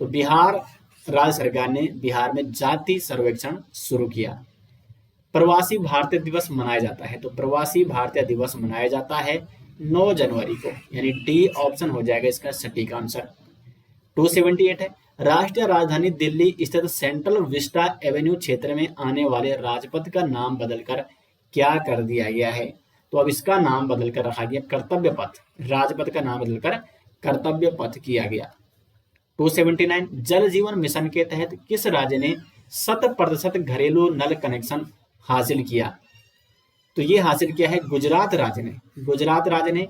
तो बिहार राज्य सरकार ने बिहार में जाति सर्वेक्षण शुरू किया। प्रवासी भारतीय दिवस मनाया जाता है? तो प्रवासी भारतीय दिवस मनाया जाता है 9 जनवरी को, यानी डी ऑप्शन हो जाएगा इसका सटीक आंसर। 278 है राष्ट्रीय राजधानी दिल्ली स्थित सेंट्रल विस्टा एवेन्यू क्षेत्र में आने वाले राजपथ का नाम बदलकर क्या कर दिया गया है? तो अब इसका नाम बदलकर रखा गया कर्तव्य पथ। राजपथ का नाम बदलकर कर्तव्य पथ किया गया। 279 जल जीवन मिशन के तहत किस राज्य ने 100% घरेलू नल कनेक्शन हासिल किया? तो ये हासिल किया है गुजरात राज्य ने। गुजरात राज्य ने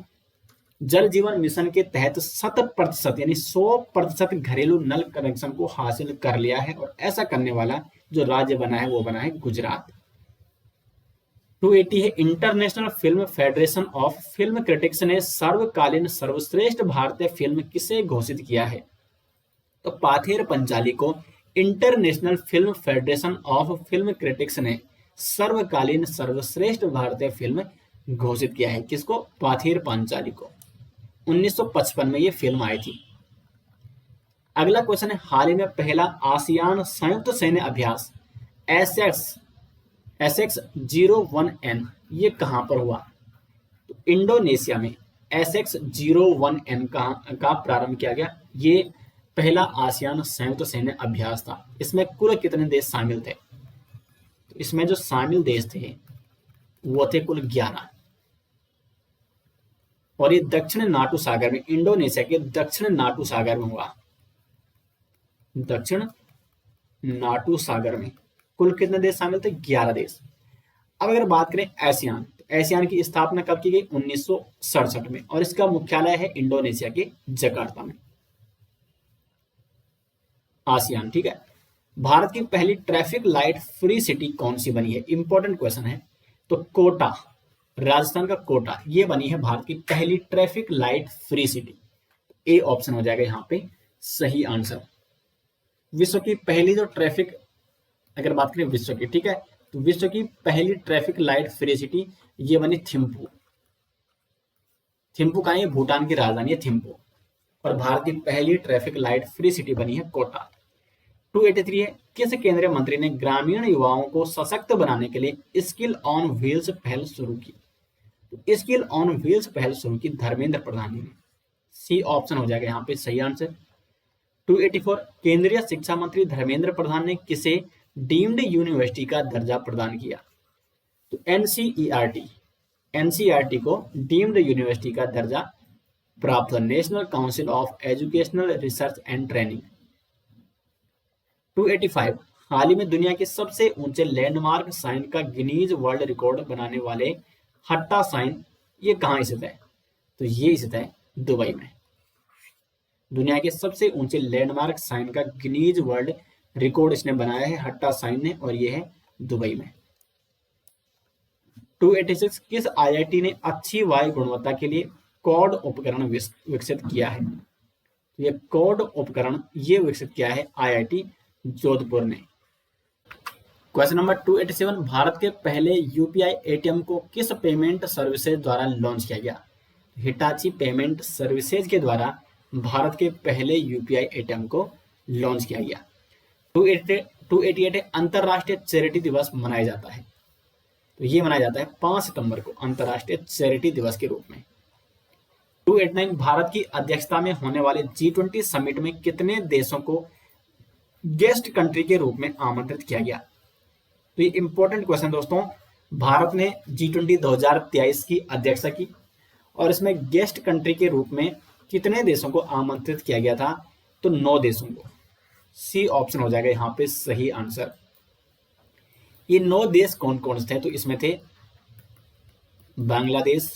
जल जीवन मिशन के तहत 100% यानी 100% घरेलू नल कनेक्शन को हासिल कर लिया है, और ऐसा करने वाला जो राज्य बना है वो बना है गुजरात। 280 है international film federation of film critics ने सर्वकालीन सर्वश्रेष्ठ भारतीय फिल्म किसे घोषित किया है? तो पाथेर पंचाली को international film federation of film critics ने सर्वकालीन सर्वश्रेष्ठ भारतीय फिल्म घोषित किया है। किसको? पाथेर पंचाली को। 1955 में ये फिल्म आई थी। अगला क्वेश्चन है हाल ही में पहला आसियान संयुक्त सैन्य अभ्यास SX01N ये कहां पर हुआ? तो इंडोनेशिया में SX01N का प्रारंभ किया गया। ये पहला आसियान संयुक्त सैन्य अभ्यास था। इसमें कुल कितने देश शामिल थे? तो इसमें जो शामिल देश थे वो थे कुल 11, और ये दक्षिण नाटू सागर में, इंडोनेशिया के दक्षिण नाटू सागर में हुआ। दक्षिण नाटू सागर में। कुल कितने देश शामिल थे? 11 देश। अब अगर बात करें एशियान, तो एशियान की स्थापना कब की गई? 1967 में, और इसका मुख्यालय है इंडोनेशिया के जकार्ता में। आसियान, ठीक है। भारत की पहली ट्रैफिक लाइट फ्री सिटी कौन सी बनी है? इंपॉर्टेंट क्वेश्चन है। तो कोटा, राजस्थान का कोटा, ये बनी है भारत की पहली traffic light free city. A option हो जाएगा यहाँ पे सही आंसर। विश्व की पहली जो ट्रैफिक, अगर बात करें विश्व की, ठीक है, तो विश्व की पहली ट्रैफिक लाइट फ्री सिटी ये बनी थिम्पू। थिम्पू कहाँ है? भूटान की राजधानी है थिम्पू। और भारत की पहली ट्रैफिक लाइट फ्री सिटी बनी है कोटा। 283 है, किस केंद्रीय मंत्री ने ग्रामीण युवाओं को सशक्त बनाने के लिए स्किल ऑन व्हील्स पहल शुरू की? तो स्किल ऑन व्हील्स पहल शुरू की धर्मेंद्र प्रधान ने। सी ऑप्शन हो जाएगा यहाँ पे सही आंसर। 284, केंद्रीय शिक्षा मंत्री धर्मेंद्र प्रधान ने किसे डीम्ड यूनिवर्सिटी का दर्जा प्रदान किया? तो एनसीईआरटी को डीम्ड यूनिवर्सिटी का दर्जा प्राप्त हुआ, national council of educational research and training. 285, हाल ही में दुनिया के सबसे ऊंचे लैंडमार्क साइन का गिनीज वर्ल्ड रिकॉर्ड बनाने वाले हट्टा साइन ये कहाँ स्थित है? तो ये स्थित है दुबई में। दुनिया के सबसे ऊंचे लैंडमार्क साइन का गिनीज वर्ल्ड रिकॉर्ड इसने बनाया है हट्टा साइन ने, और ये है दुबई में। 286, किस आईआईटी ने अच्छी वायु गुणवत्ता के लिए कॉर्ड उपकरण विकसित किया है? ये कॉर्ड उपकरण ये विकसित किया है आईआईटी जोधपुर ने। क्वेश्चन नंबर 287, भारत के पहले यूपीआई एटीएम को किस पेमेंट सर्विसेज द्वारा लॉन्च किया गया? हिटाची पेमेंट सर्विसेज के द्वारा भारत के पहले यूपीआई एटीएम को लॉन्च किया गया। 288, अंतरराष्ट्रीय चैरिटी दिवस मनाया जाता है? तो ये मनाया जाता है 5 सितंबर को अंतरराष्ट्रीय चैरिटी दिवस के रूप में। 289, भारत की अध्यक्षता में होने वाले G20 समिट में कितने देशों को गेस्ट कंट्री के रूप में आमंत्रित किया गया? तो ये इंपॉर्टेंट क्वेश्चन दोस्तों। भारत ने G20 2023 की अध्यक्षता की, और इसमें गेस्ट कंट्री के रूप में कितने देशों को आमंत्रित किया गया था? तो 9 देशों को। सी ऑप्शन हो जाएगा यहाँ पे सही आंसर। ये 9 देश कौन कौन से थे? तो इसमें थे बांग्लादेश,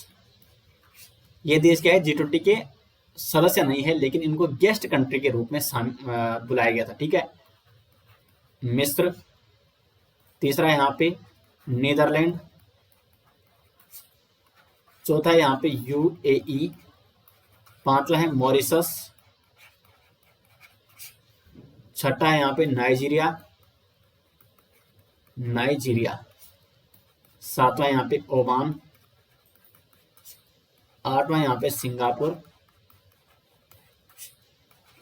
ये देश क्या है G20 के सदस्य नहीं है, लेकिन इनको गेस्ट कंट्री के रूप में बुलाया गया था, ठीक है। मिस्र, तीसरा है यहाँ पे नीदरलैंड, चौथा है यहाँ पे यूएई, पांचवा है मॉरिशस, छठा है यहाँ पे नाइजीरिया, सातवां यहाँ पे ओमान, आठवां यहाँ पे सिंगापुर,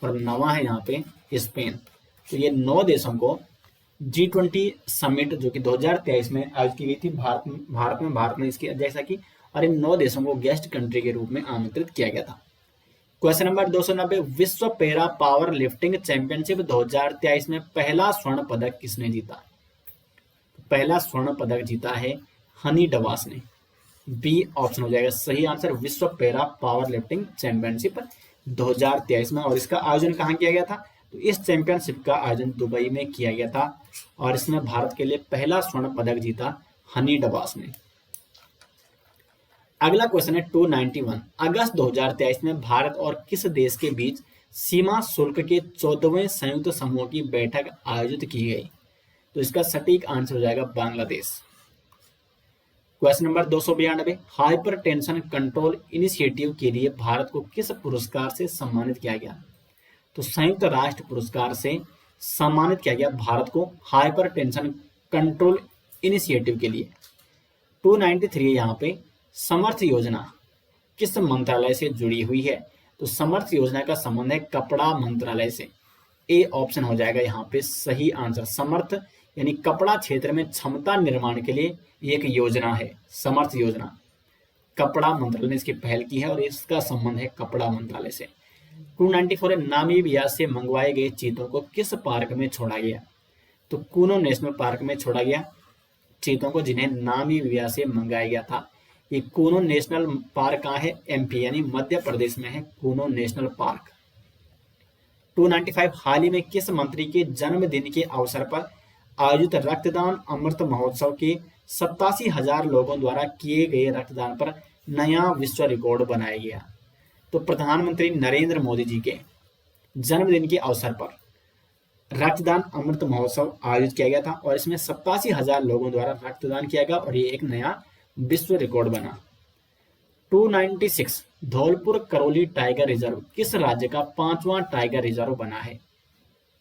और नवा है यहाँ पे स्पेन। तो ये 9 देशों को G20 समिट जो कि 2023 में आयोजित की गई थी भारत ने इसकी अध्यक्षता की, और इन 9 देशों को गेस्ट कंट्री के रूप में आमंत्रित किया गया था। क्वेश्चन नंबर 290, विश्व पैरा पावर लिफ्टिंग चैंपियनशिप 2023 में पहला स्वर्ण पदक किसने जीता? पहला स्वर्ण पदक जीता है हनी डवास ने। बी ऑप्शन हो जाएगा सही आंसर, विश्व पैरा पावर लिफ्टिंग चैंपियनशिप 2023 में। और इसका आयोजन कहाँ किया गया था? तो इस चैंपियनशिप का आयोजन दुबई में किया गया था, और इसमें भारत के लिए पहला स्वर्ण पदक जीता हनी डवास ने। अगला क्वेश्चन है 291, अगस्त 2023 में भारत और किस देश के बीच सीमा शुल्क के 14वें संयुक्त समूह की बैठक आयोजित की गई? तो इसका सटीक आंसर हो जाएगा Bangladesh. Question number 292, hyper tension control initiative के लिए भारत को किस पुरस्कार से सम्मानित किया गया? तो संयुक्त राष्ट्र पुरस्कार से सम्मानित किया गया भारत को हाइपर टेंशन कंट्रोल इनिशिएटिव के लिए। 293 यहाँ पे समर्थ योजना किस मंत्रालय से जुड़ी हुई है? तो समर्थ योजना का संबंध है कपड़ा मंत्रालय से। ए ऑप्शन हो जाएगा यहाँ पे सही आंसर। समर्थ यानी कपड़ा क्षेत्र में क्षमता निर्माण के लिए एक योजना है समर्थ योजना, कपड़ा मंत्रालय ने इसकी पहल की है, और इसका संबंध है कपड़ा मंत्रालय से। 294, नामीबिया से मंगवाए गए चीतों को किस पार्क में छोड़ा गया? तो कूनो नेशनल पार्क में छोड़ा गया चीतों को, जिन्हें नामीबिया से मंगाया गया था। ये कूनो नेशनल पार्क कहाँ है? एमपी यानी मध्य प्रदेश में है कूनो नेशनल पार्क। 295 हाल ही में किस मंत्री के जन्मदिन के अवसर पर आयोजित रक्तदान अमृत महोत्सव के 87,000 लोगों द्वारा किए गए रक्तदान पर नया विश्व रिकॉर्ड बनाया गया? तो प्रधानमंत्री नरेंद्र मोदी जी के जन्मदिन के अवसर पर रक्तदान अमृत महोत्सव आयोजित किया गया था और इसमें 87,000 लोगों द्वारा रक्तदान किया गया और ये एक नया विश्व रिकॉर्ड बना। 296 धौलपुर करौली टाइगर रिजर्व किस राज्य का 5वां टाइगर रिजर्व बना है?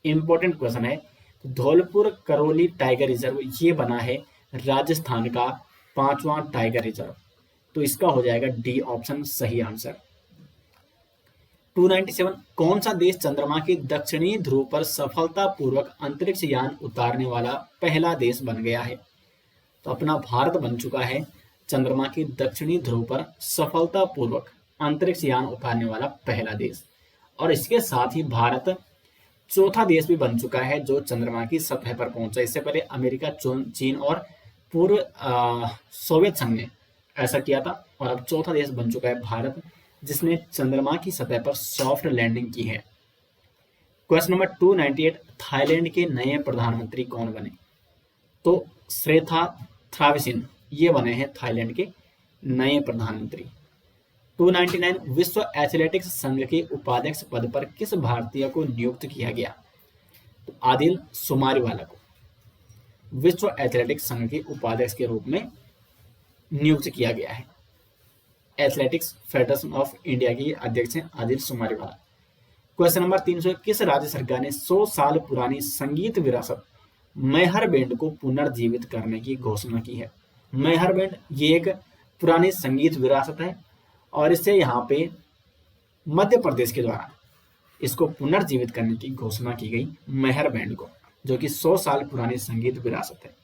इंपॉर्टेंट क्वेश्चन है। धौलपुर करौली टाइगर रिजर्व ये बना है राजस्थान का 5वां टाइगर रिजर्व। तो इसका हो जाएगा डी ऑप्शन सही आंसर। 297 कौन सा देश चंद्रमा के दक्षिणी ध्रुव पर सफलतापूर्वक अंतरिक्ष यान उतारने वाला पहला देश बन गया है? तो अपना भारत बन चुका है चंद्रमा के दक्षिणी ध्रुव पर सफलतापूर्वक अंतरिक्ष यान उतारने वाला पहला देश। और इसके साथ ही भारत चौथा देश भी बन चुका है जो चंद्रमा की सतह पर पहुंचा। इससे पहले अमेरिका, चीन और पूर्व सोवियत संघ ने ऐसा किया था और अब चौथा देश बन चुका है भारत जिसने चंद्रमा की सतह पर सॉफ्ट लैंडिंग की है। क्वेश्चन नंबर 298 थाईलैंड के नए प्रधानमंत्री कौन बने? तो श्रेथा थ्राविसिन ये बने हैं थाईलैंड के नए प्रधानमंत्री। 299 विश्व एथलेटिक्स संघ के उपाध्यक्ष पद पर किस भारतीय को नियुक्त किया गया? तो आदिल सुमारीवाला को विश्व एथलेटिक्स संघ के उपाध्यक्ष के रूप में नियुक्त किया गया है। एथलेटिक्स फेडरेशन ऑफ इंडिया के अध्यक्ष हैं आदिल सुमारीवाला। क्वेश्चन नंबर 300 किस राज्य सरकार ने 100 साल पुरानी संगीत विरासत मैहर बैंड को पुनर्जीवित करने की घोषणा की है? मैहर बैंड ये एक पुरानी संगीत विरासत है और इससे यहाँ पे मध्य प्रदेश के द्वारा इसको पुनर्जीवित करने की घोषणा की गई मैहर बैंड को, जो कि 100 साल पुरानी संगीत विरासत है।